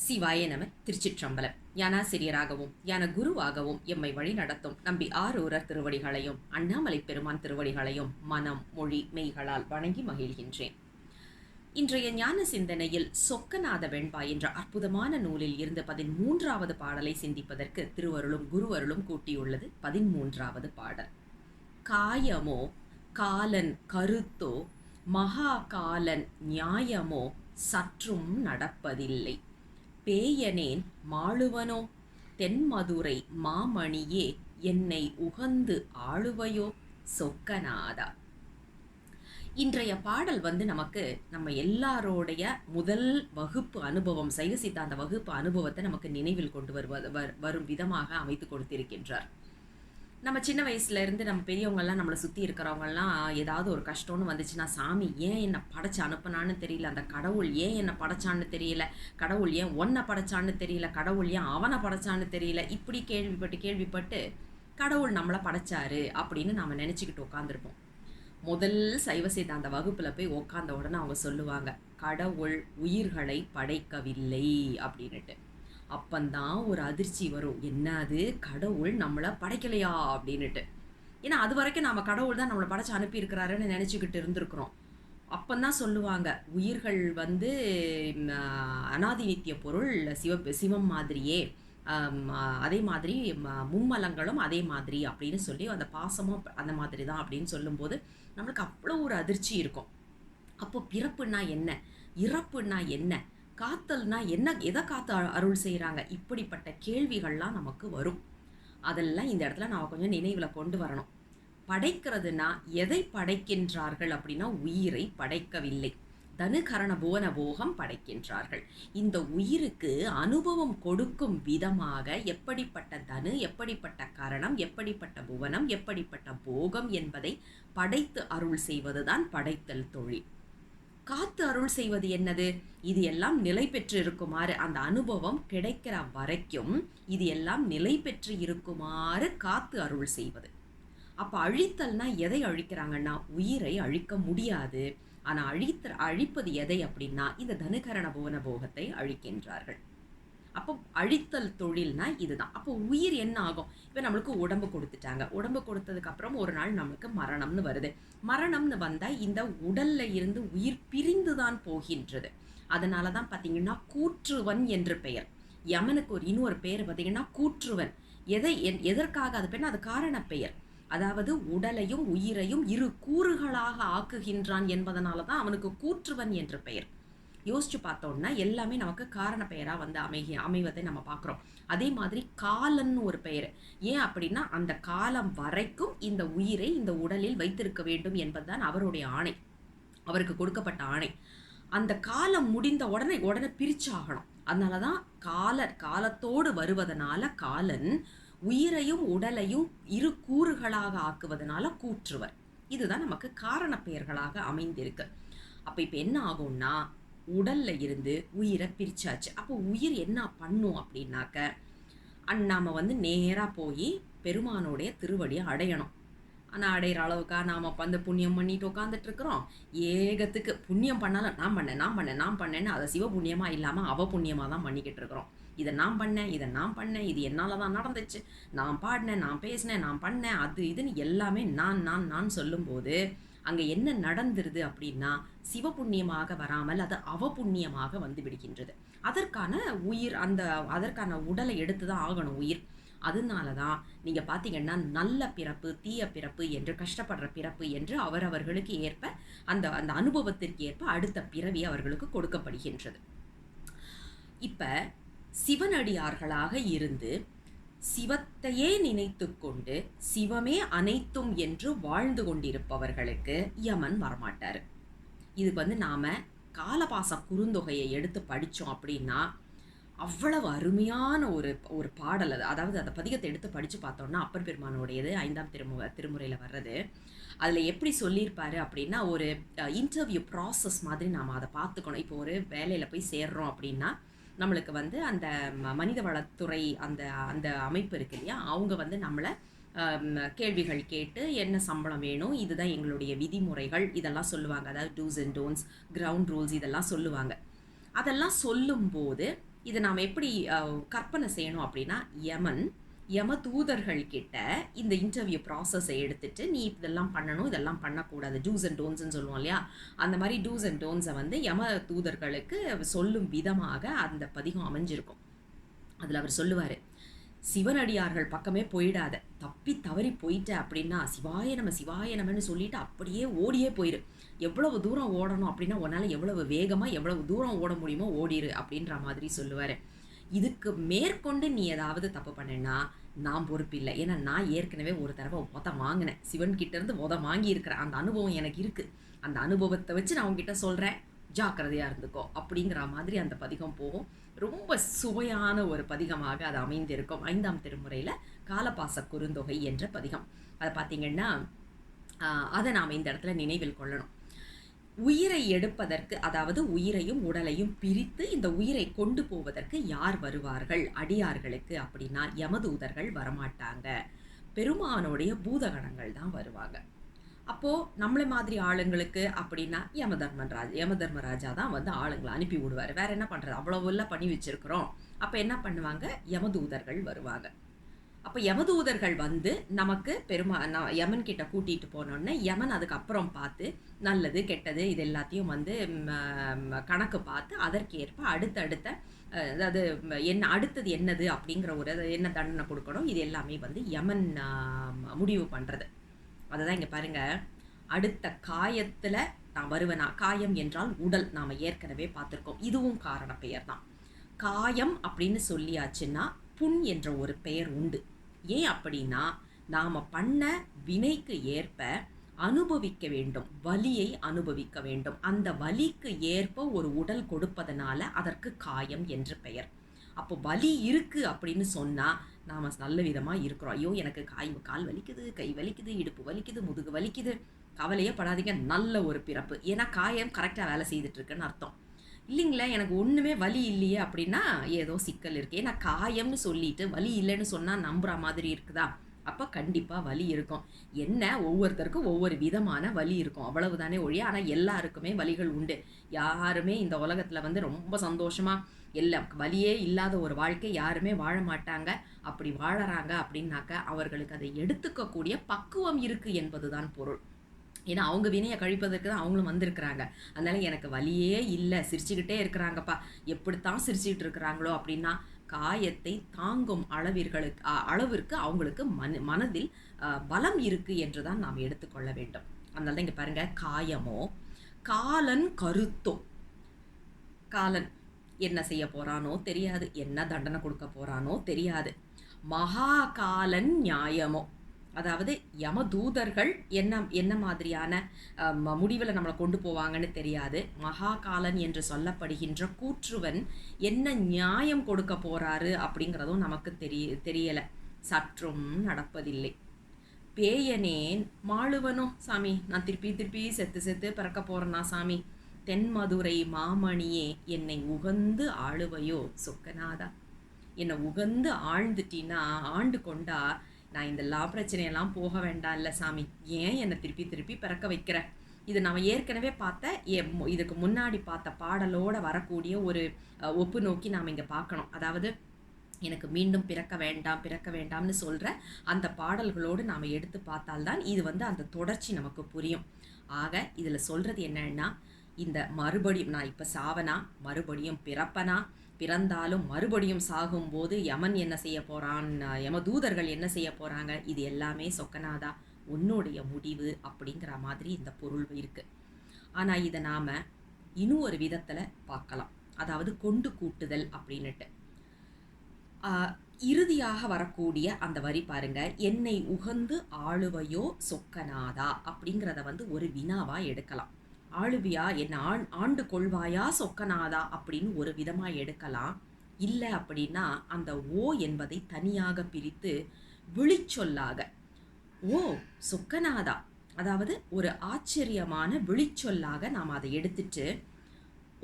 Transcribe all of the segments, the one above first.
சிவாய நம. திருச்சிற்றம்பலம். ஞானாசிரியராகவும் ஞான குருவாகவும் எம்மை வழி நடத்தும் நம்பி ஆரூரர் திருவடிகளையும் அண்ணாமலை பெருமான் திருவடிகளையும் மனம் மொழி மெய்களால் வணங்கி மகிழ்கின்றேன். இன்றைய ஞான சிந்தனையில் சொக்கநாத வெண்பா என்ற அற்புதமான நூலில் இருந்து 13வது பாடலை சிந்திப்பதற்கு திருவருளும் குருவருளும் கூட்டியுள்ளது. 13வது பாடல். காயமோ காலன் கருத்தோ மகா காலன் நியாயமோ சற்றும் நடப்பதில்லை. பேயனேன் மாளுவனோ தென்மதுரை மாமணியே என்னை உகந்து ஆளுவையோ சொக்கநாதா. இன்றைய பாடல் நமக்கு நம்ம எல்லாரோடைய முதல் வகுப்பு அனுபவம், சைவ சித்தாந்த வகுப்பு அனுபவத்தை நமக்கு நினைவில் கொண்டு வரும் விதமாக அமைத்து கொடுத்திருக்கின்றார். நம்ம சின்ன வயசுலேருந்து நம்ம பெரியவங்கள்லாம் நம்மளை சுற்றி இருக்கிறவங்கலாம் ஏதாவது ஒரு கஷ்டம்னு வந்துச்சுன்னா, சாமி ஏன் என்னை படைச்சு அனுப்புனான்னு தெரியல, அந்த கடவுள் ஏன் என்னை படைச்சான்னு தெரியல, கடவுள் ஏன் ஒன்றை படைச்சான்னு தெரியல, கடவுள் ஏன் அவனை படைச்சான்னு தெரியல, இப்படி கேள்விப்பட்டு கடவுள் நம்மளை படைச்சாரு அப்படின்னு நாம் நினச்சிக்கிட்டு உட்காந்துருப்போம். முதல் சைவ சித்தாந்த வகுப்பில் போய் உட்காந்த உடனே அவங்க சொல்லுவாங்க, கடவுள் உயிர்களை படைக்கவில்லை அப்படின்னுட்டு. அப்பந்தான் ஒரு அதிர்ச்சி வரும், என்னது கடவுள் நம்மளை படைக்கலையா அப்படின்னுட்டு. ஏன்னா அது வரைக்கும் நம்ம கடவுள் தான் நம்மளை படைச்சு அனுப்பியிருக்கிறாருன்னு நினச்சிக்கிட்டு இருந்திருக்கிறோம். அப்பந்தான் சொல்லுவாங்க, உயிர்கள் அனாதி நித்திய பொருள், சிவம் மாதிரியே அதே மாதிரி மும்மலங்களும் அதே மாதிரி அப்படின்னு சொல்லி அந்த பாசமும் அந்த மாதிரி தான் அப்படின்னு சொல்லும்போது நம்மளுக்கு அவ்வளோ ஒரு அதிர்ச்சி இருக்கும். அப்போ பிறப்புன்னா என்ன, இறப்புன்னா என்ன, காத்தல்னா என்ன, எதை காத்து அருள் செய்கிறாங்க, இப்படிப்பட்ட கேள்விகள்லாம் நமக்கு வரும். அதெல்லாம் இந்த இடத்துல நான் கொஞ்சம் நினைவில் கொண்டு வரணும். படைக்கிறதுனா எதை படைக்கின்றார்கள் அப்படின்னா, உயிரை படைக்கவில்லை, தனுகரண புவன போகம் படைக்கின்றார்கள். இந்த உயிருக்கு அனுபவம் கொடுக்கும் விதமாக எப்படிப்பட்ட தனு, எப்படிப்பட்ட கரணம், எப்படிப்பட்ட புவனம், எப்படிப்பட்ட போகம் என்பதை படைத்து அருள் செய்வதுதான் படைத்தல் தொழில். காத்து அருள் செய்வது என்னது, இது எல்லாம் நிலை பெற்று இருக்குமாறு, அந்த அனுபவம் கிடைக்கிற வரைக்கும் இது எல்லாம் நிலை பெற்று இருக்குமாறு காத்து அருள் செய்வது. அப்போ அழித்தல்னா எதை அழிக்கிறாங்கன்னா, உயிரை அழிக்க முடியாது. ஆனால் அழிப்பது எதை அப்படின்னா, இந்த தனுகரண புவன போகத்தை அழிக்கின்றார்கள். அப்போ அழித்தல் தொழில்னா இதுதான். அப்போ உயிர் என்ன ஆகும், இப்போ நம்மளுக்கு உடம்பு கொடுத்துட்டாங்க, உடம்பு கொடுத்ததுக்கு அப்புறம் ஒரு நாள் நம்மளுக்கு மரணம்னு வருது. மரணம்னு வந்தால் இந்த உடல்ல இருந்து உயிர் பிரிந்து தான் போகின்றது. அதனால தான் பார்த்தீங்கன்னா கூற்றுவன் என்று பெயர். யமனுக்கு இன்னொரு பெயர் பார்த்தீங்கன்னா கூற்றுவன். எதற்காக அது பெயர், அது காரண பெயர். அதாவது உடலையும் உயிரையும் இரு கூறுகளாக ஆக்குகின்றான் என்பதனால தான் அவனுக்கு கூற்றுவன் என்ற பெயர். யோசிச்சு பார்த்தோம்னா எல்லாமே நமக்கு காரண பெயராக அமைவதை நம்ம பார்க்குறோம். அதே மாதிரி காலன்னு ஒரு பெயர். ஏன் அப்படின்னா, அந்த காலம் வரைக்கும் இந்த உயிரை இந்த உடலில் வைத்திருக்க வேண்டும் என்பதுதான் அவருடைய ஆணை, அவருக்கு கொடுக்கப்பட்ட ஆணை. அந்த காலம் முடிந்த உடனே பிரிச்சாகணும். அதனால தான் காலத்தோடு வருவதனால காலன், உயிரையும் உடலையும் இரு கூறுகளாக ஆக்குவதனால கூற்றுவர். இதுதான் நமக்கு காரண பெயர்களாக அமைந்திருக்கு. அப்போ இப்போ என்ன ஆகும்னா, உடல்ல இருந்து உயிரை பிரிச்சாச்சு. அப்போ உயிர் என்ன பண்ணும் அப்படின்னாக்க, நாம நேராக போய் பெருமானுடைய திருவடியை அடையணும். ஆனால் அடையிற அளவுக்காக நாம் புண்ணியம் பண்ணிட்டு உட்காந்துட்டு இருக்கிறோம். ஏகத்துக்கு புண்ணியம் பண்ணாலும் நான் பண்ணேன்னு அதை சிவ புண்ணியமாக இல்லாமல் அவ புண்ணியமாக தான் பண்ணிக்கிட்டு இருக்கிறோம். இதை நான் பண்ணேன், இது என்னால் தான் நடந்துச்சு, நான் பாடினேன், நான் பேசினேன், நான் பண்ணேன், அது இதுன்னு எல்லாமே நான் சொல்லும்போது அங்கே என்ன நடந்துருது அப்படின்னா, சிவபுண்ணியமாக வராமல் அது அவபுண்ணியமாக வந்து விடுகின்றது. அதற்கான உயிர் அதற்கான உடலை எடுத்து தான் ஆகணும் உயிர். அதனால தான் நீங்கள் பார்த்தீங்கன்னா, நல்ல பிறப்பு, தீய பிறப்பு என்று, கஷ்டப்படுற பிறப்பு என்று அவரவர்களுக்கு ஏற்ப அந்த அந்த அனுபவத்திற்கு ஏற்ப அடுத்த பிறவி அவர்களுக்கு கொடுக்கப்படுகின்றது. இப்போ சிவனடியார்களாக இருந்து சிவத்தையே நினைத்து கொண்டு சிவமே அனைத்தும் என்று வாழ்ந்து கொண்டிருப்பவர்களுக்கு யமன் வரமாட்டார். இதுக்கு நாம காலபாச குறுந்தொகையை எடுத்து படித்தோம் அப்படின்னா அவ்வளவு அருமையான ஒரு பாடல் அது. அதாவது அந்த பதிகத்தை எடுத்து படித்து பார்த்தோம்னா, அப்பர் பெருமானுடையது 5ஆம் திருமுறையில் வர்றது. அதில் எப்படி சொல்லியிருப்பாரு அப்படின்னா, ஒரு இன்டர்வியூ ப்ராசஸ் மாதிரி நாம் அதை பார்த்துக்கணும். இப்போ ஒரு வேலையில் போய் சேர்றோம் அப்படின்னா, நம்மளுக்கு அந்த மனித வளத்துறை அந்த அந்த அமைப்பு இருக்கு இல்லையா, அவங்க நம்மளை கேள்விகள் கேட்டு என்ன சம்பளம் வேணும், இதுதான் எங்களுடைய விதிமுறைகள், இதெல்லாம் சொல்லுவாங்க. அதாவது dos and don'ts, ground rules இதெல்லாம் சொல்லுவாங்க. அதெல்லாம் சொல்லும்போது இத நாம எப்படி கற்பனை செய்யணும் அப்படின்னா, யமன், யம தூதர்கள் கிட்ட இந்த இன்டர்வியூ ப்ராசஸ எடுத்துட்டு, "நீ இதெல்லாம் பண்ணணும், இதெல்லாம் பண்ணக்கூடாது." டூஸ் அண்ட் டோன்ட்ஸ்ன்னு சொல்லுவோம் இல்லையா? அந்த மாரி டூஸ் அண்ட் டோன்ட்ஸ வந்து யம தூதர்களுக்கு சொல்லும் விதமாக அந்த பதிகம் அமைஞ்சிருக்கும். அதுல அவர் சொல்லுவாரு, "சிவனடியார்கள் பக்கமே போயிடாத. தப்பி தவறி போயிட்ட அப்படின்னா, சிவாய நம சிவாய நமன்னு சொல்லிட்டு அப்படியே ஓடியே போயிரு. எவ்வளவு தூரம் ஓடணும் அப்படின்னா, உன்னால எவ்வளவு வேகமா, எவ்வளவு தூரம் ஓட முடியுமோ ஓடிரு." அப்படின்ற மாதிரி சொல்லுவாரு. இதுக்கு மேற்கொண்டு நீ ஏதாவது தப்பு பண்ணேன்னா, நான் பொறுப்பில்ல. ஏன்னா, நான் ஏற்கனவே ஒரு தடவ வாங்கினேன். சிவன் கிட்ட இருந்து வாங்கியிருக்கிறேன். அந்த அனுபவம் எனக்கு இருக்கு. அந்த அனுபவத்த வச்சு நான் உன்கிட்ட சொல்றேன். ஜாக்கிரதையா இருந்துக்கோ. அப்படிங்கிற மாதிரி அந்த பதிகம் போகும். ரொம்ப சுவையான ஒரு பதிகமாக அது அமைந்திருக்கும். 5ஆம் திருமுறையில காலபாச குறுந்தொகை என்ற பதிகம். அத பார்த்தீங்கன்னா, அத நாம இந்த இடத்துல நினைவில் கொள்ளணும். உயிரை எடுப்பதற்கு, அதாவது உயிரையும் உடலையும் பிரித்து இந்த உயிரை கொண்டு போவதற்கு யார் வருவார்கள் அடியார்களுக்கு அப்படின்னா, யமதூதர்கள் வரமாட்டாங்க. பெருமானுடைய பூதகணங்கள் தான் வருவாங்க. அப்போ நம்மள மாதிரி ஆளுங்களுக்கு அப்படின்னா யமதர்மராஜா தான் வந்து ஆளுங்கள அனுப்பி விடுவாரு. வேற என்ன பண்றது? அவ்வளவுலாம் பண்ணி வச்சிருக்கிறோம். அப்ப என்ன பண்ணுவாங்க? யமதூதர்கள் வருவாங்க. அப்ப யமதூதர்கள் வந்து நமக்கு யமன் கிட்ட கூட்டிட்டு போனோன்னே, யமன் அதுக்கப்புறம் பார்த்து நல்லது, கெட்டது இது எல்லாத்தையும் வந்து கணக்கு பார்த்து அதற்கேற்ப அடுத்தடுத்த அதாவது அடுத்தது என்னது அப்படிங்கிற ஒரு என்ன தண்டனை கொடுக்கணும், இது எல்லாமே வந்து யமன் முடிவு பண்றது. அததான் இங்க பாருங்க. அடுத்த காயத்துல நான் வருவேனா? காயம் என்றால் உடல். நாம ஏற்கனவே பார்த்திருக்கோம். இதுவும் காரண பெயர் தான். காயம் அப்படின்னு சொல்லியாச்சுன்னா, புண் என்ற ஒரு பெயர் உண்டு. ஏன் அப்படின்னா, நாம பண்ண வினைக்கு ஏற்ப அனுபவிக்க வேண்டும். வலியை அனுபவிக்க வேண்டும். அந்த வலிக்கு ஏற்ப ஒரு உடல் கொடுப்பதனால அதற்கு காயம் என்று பெயர். அப்போ வலி இருக்கு அப்படின்னு சொன்னா, நாம நல்ல விதமா இருக்கிறோம். ஐயோ எனக்கு கால் வலிக்குது, கை வலிக்குது, இடுப்பு வலிக்குது, முதுகு வலிக்குது. கவலையே படாதீங்க, நல்ல ஒரு பிறப்பு. ஏன்னா காயம் கரெக்டா வேலை செய்துட்டு இருக்குன்னு அர்த்தம். இல்லைங்களே எனக்கு ஒண்ணுமே வலி இல்லையே அப்படின்னா, ஏதோ சிக்கல் இருக்கு. ஏன்னா காயம்னு சொல்லிட்டு வலி இல்லைன்னு சொன்னா நம்புற மாதிரி இருக்குதா? அப்ப கண்டிப்பா வலி இருக்கும். என்ன ஒவ்வொருத்தருக்கும் ஒவ்வொரு விதமான வலி இருக்கும். அவ்வளவுதானே ஒழிய, ஆனா எல்லாருக்குமே வலிகள் உண்டு. யாருமே இந்த உலகத்துல வந்து ரொம்ப சந்தோஷமா வலியே இல்லாத ஒரு வாழ்க்கை யாருமே வாழ மாட்டாங்க. அப்படி வாழறாங்க அப்படின்னாக்க, அவர்களுக்கு அதை எடுத்துக்கக்கூடிய பக்குவம் இருக்கு என்பதுதான் பொருள். ஏன்னா அவங்க வினையை கழிப்பதற்கு தான் அவங்களும் வந்திருக்கிறாங்க. அதனால எனக்கு வலியே இல்லை, சிரிச்சுக்கிட்டே இருக்கிறாங்கப்பா, எப்படித்தான் சிரிச்சுக்கிட்டு இருக்கிறாங்களோ அப்படின்னா, காயத்தை தாங்கும் அளவிற்கு அவங்களுக்கு மனதில் பலம் இருக்கு என்று தான் நாம் எடுத்துக்கொள்ள வேண்டும். அதனால தான் இங்க பாருங்க, காயமோ காலன் கருத்தோ. காலன் என்ன செய்ய போறானோ தெரியாது, என்ன தண்டனை கொடுக்க போறானோ தெரியாது. மகா காலன் நியாயமோ, அதாவது யமதூதர்கள் என்ன என்ன மாதிரியான முடிவில் நம்மளை கொண்டு போவாங்கன்னு தெரியாது. மகாகாலன் என்று சொல்லப்படுகின்ற கூற்றுவன் என்ன நியாயம் கொடுக்க போறாரு அப்படிங்கிறதும் நமக்கு தெரியலை, சற்றும் நடப்பதில்லை. பேயனேன் மாளுவனோ சாமி, நான் திருப்பி திருப்பி செத்து செத்து பிறக்க போறேனா சாமி. தென்மதுரை மாமணியே என்னை உகந்து ஆளுவையோ சொக்கநாதா. என்னை உகந்து ஆழ்ந்துட்டினா, ஆண்டு கொண்டா, நான் இந்த பிரச்சனையெல்லாம் போக வேண்டாம் இல்லை சாமி. ஏன் என்னை திருப்பி திருப்பி பிறக்க வைக்கிற? இது நம்ம ஏற்கனவே பார்த்த இதுக்கு முன்னாடி பார்த்த பாடலோட வரக்கூடிய ஒரு ஒப்பு நோக்கி நாம் இங்கே பார்க்கணும். அதாவது எனக்கு மீண்டும் பிறக்க வேண்டாம் பிறக்க வேண்டாம்னு சொல்கிற அந்த பாடல்களோடு நாம் எடுத்து பார்த்தால்தான் இது வந்து அந்த தொடர்ச்சி நமக்கு புரியும். ஆக இதில் சொல்கிறது என்னன்னா, இந்த மறுபடியும் நான் இப்போ சாவனா, மறுபடியும் பிறப்பனா, பிறந்தாலும் மறுபடியும் சாகும்போது யமன் என்ன செய்ய போறான், யமதூதர்கள் என்ன செய்ய போறாங்க, இது எல்லாமே சொக்கநாதா உன்னுடைய முடிவு அப்படிங்கிற மாதிரி இந்த பொருள் இருக்கு. ஆனா இதை நாம இன்னும் ஒரு விதத்துல பார்க்கலாம். அதாவது கொண்டு கூட்டுதல் அப்படின்னுட்டு இறுதியாக வரக்கூடிய அந்த வரி பாருங்க, என்னை உகந்து ஆளுவையோ சொக்கநாதா அப்படிங்கிறத வந்து ஒரு வினாவா எடுக்கலாம். ஆளுவியா என்ன ஆண்டு கொள்வாயா சொக்கநாதா அப்படின்னு ஒரு விதமாக எடுக்கலாம். இல்லை அப்படின்னா அந்த ஓ என்பதை தனியாக பிரித்து விழிச்சொல்லாக ஓ சொக்கநாதா, அதாவது ஒரு ஆச்சரியமான விழிச்சொல்லாக நாம் அதை எடுத்துட்டு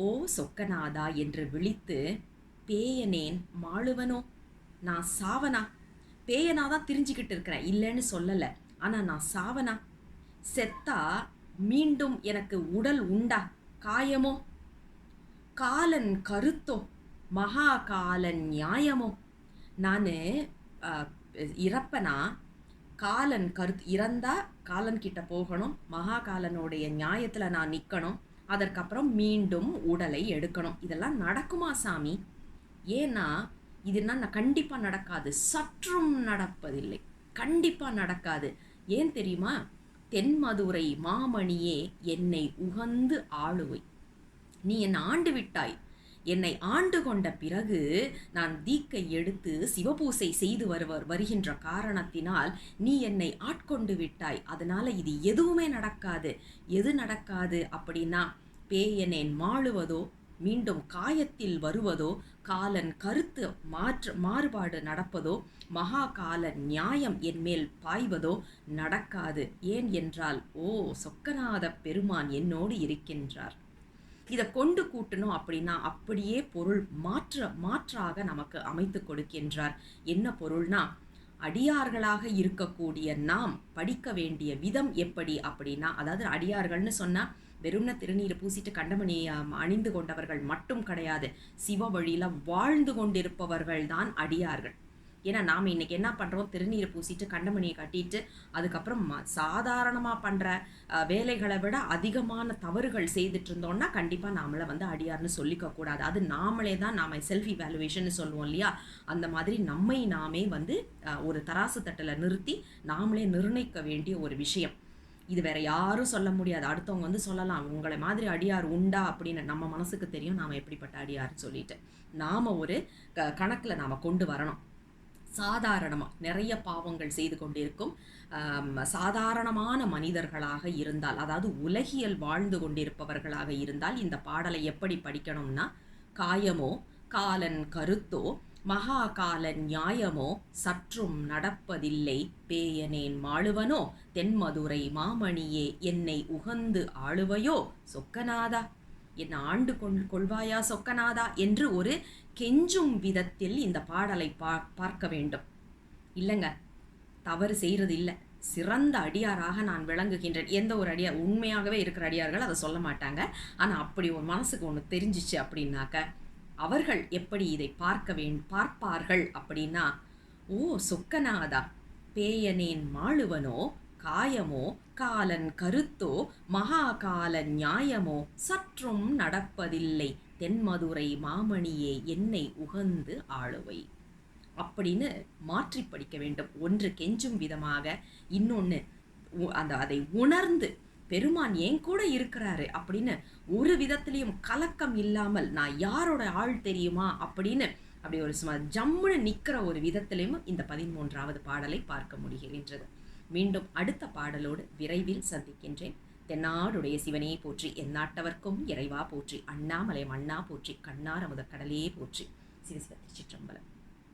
ஓ சொக்கநாதா என்று விழித்து, பேயனேன் மாளுவனோ, நான் சாவனா, பேயனா தான் தெரிஞ்சுக்கிட்டு இருக்கிறேன், இல்லைன்னு சொல்லலை, ஆனால் நான் சாவனா, செத்தா மீண்டும் எனக்கு உடல் உண்டா, காயமோ, காலன் கருத்தோ, மகா கால நியாயமோ. நான் இறப்பனா, காலன் இறந்தா காலன் கிட்ட போகணும், மகா காலனுடைய நியாயத்தில் நான் நிற்கணும், அதற்கப்புறம் மீண்டும் உடலை எடுக்கணும். இதெல்லாம் நடக்குமா சாமி? ஏன்னா இதெல்லாம் கண்டிப்பாக நடக்காது, சற்றும் நடப்பதில்லை, கண்டிப்பாக நடக்காது. ஏன் தெரியுமா? தென்மதுரை மாமணியே என்னை உகந்து ஆளுவை. நீ என்னை ஆண்டு விட்டாய். என்னை ஆண்டு கொண்ட பிறகு நான் தீக்கை எடுத்து சிவபூசை செய்து வருகின்ற காரணத்தினால் நீ என்னை ஆட்கொண்டு விட்டாய். அதனால இது எதுவுமே நடக்காது. எது நடக்காது அப்படின்னா, பேயனேன் மாளுவதோ, மீண்டும் காயத்தில் வருவதோ, காலன் கருத்து மாறுபாடு நடப்பதோ, மகா கால நியாயம் என்மேல் பாய்வதோ நடக்காது. ஏன் என்றால், ஓ சொக்கநாத பெருமான் என்னோடு இருக்கின்றார். இதை கொண்டு கூட்டணும் அப்படின்னா அப்படியே பொருள் மாற்றாக நமக்கு அமைத்து கொடுக்கின்றார். என்ன பொருள்னா, அடியார்களாக இருக்கக்கூடிய நாம் படிக்க வேண்டிய விதம் எப்படி அப்படின்னா, அதாவது அடியார்கள்னு சொன்னால் வெறும்ன திருநீர் பூசிட்டு கண்டமணி அணிந்து கொண்டவர்கள் மட்டும் கிடையாது, சிவ வழியில் வாழ்ந்து கொண்டிருப்பவர்கள் தான் அடியார்கள். ஏன்னா நாம் இன்றைக்கி என்ன பண்ணுறோம், திருநீரை பூசிட்டு கண்டமணியை கட்டிட்டு அதுக்கப்புறம் சாதாரணமாக பண்ணுற வேலைகளை விட அதிகமான தவறுகள் செய்துட்டு இருந்தோம்னா கண்டிப்பாக நாமளை அடியார்னு சொல்லிக்கக்கூடாது. அது நாமளே தான் நாம் செல்ஃப் இவாலுவேஷன் சொல்லுவோம் இல்லையா, அந்த மாதிரி நம்மை நாமே ஒரு தராசு தட்டில் நிறுத்தி நாமளே நிர்ணயிக்க வேண்டிய ஒரு விஷயம். இது வேற யாரும் சொல்ல முடியாது. அடுத்தவங்க சொல்லலாம் உங்களை மாதிரி அடியார் உண்டா அப்படின்னு. நம்ம மனசுக்கு தெரியும் நாம் எப்படிப்பட்ட அடியார்னு சொல்லிட்டு நாம் ஒரு கணக்கில் நாம் கொண்டு வரணும். சாதாரணமாக நிறைய பாவங்கள் செய்து கொண்டிருக்கும் சாதாரணமான மனிதர்களாக இருந்தால், அதாவது உலகியல் வாழ்ந்து கொண்டிருப்பவர்களாக இருந்தால் இந்த பாடலை எப்படி படிக்கணும்னா, காயமோ காலன் கருத்தோ மகா கால நியாயமோ சற்றும் நடப்பதில்லை, பேயனேன் மாளுவனோ தென்மதுரை மாமணியே என்னை உகந்து ஆளுவையோ சொக்கநாதா, என்னை ஆண்டு கொள்வாயா சொக்கநாதா என்று ஒரு கெஞ்சும் விதத்தில் இந்த பாடலை பார்க்க வேண்டும். இல்லைங்க, தவறு செய்கிறது இல்லை, சிறந்த அடியாராக நான் விளங்குகின்றேன். எந்த ஒரு அடியார் உண்மையாகவே இருக்கிற அடியார்கள் அதை சொல்ல மாட்டாங்க. ஆனால் அப்படி ஒரு மனசுக்கு ஒன்று தெரிஞ்சிச்சு அப்படின்னாக்க அவர்கள் எப்படி இதை பார்ப்பார்கள் அப்படின்னா, ஓ சொக்கநாதா, பேயனேன் மாளுவனோ காயமோ காலன் கருத்தோ மகா கால நியாயமோ சற்றும் நடப்பதில்லை, தென்மதுரை மாமணியே என்னை உகந்து ஆளுவை அப்படின்னு மாற்றி படிக்க வேண்டும். ஒன்று கெஞ்சும் விதமாக, இன்னொன்று அதை உணர்ந்து பெருமான் ஏன் கூட இருக்கிறாரு அப்படின்னு ஒரு விதத்திலையும் கலக்கம் இல்லாமல், நான் யாரோட ஆள் தெரியுமா அப்படின்னு அப்படி ஒரு ஜம்முன்னு நிற்கிற ஒரு விதத்திலையும் இந்த 13வது பாடலை பார்க்க முடிகின்றது. மீண்டும் அடுத்த பாடலோடு விரைவில் சந்திக்கின்றேன். தென்னாடுடைய சிவனையை போற்றி, எந்நாட்டவர்க்கும் இறைவா போற்றி, அண்ணாமலை மண்ணா போற்றி, கண்ணார முதற்கடலே போற்றி. சிவசிவ திருச்சிற்றம்பலம்.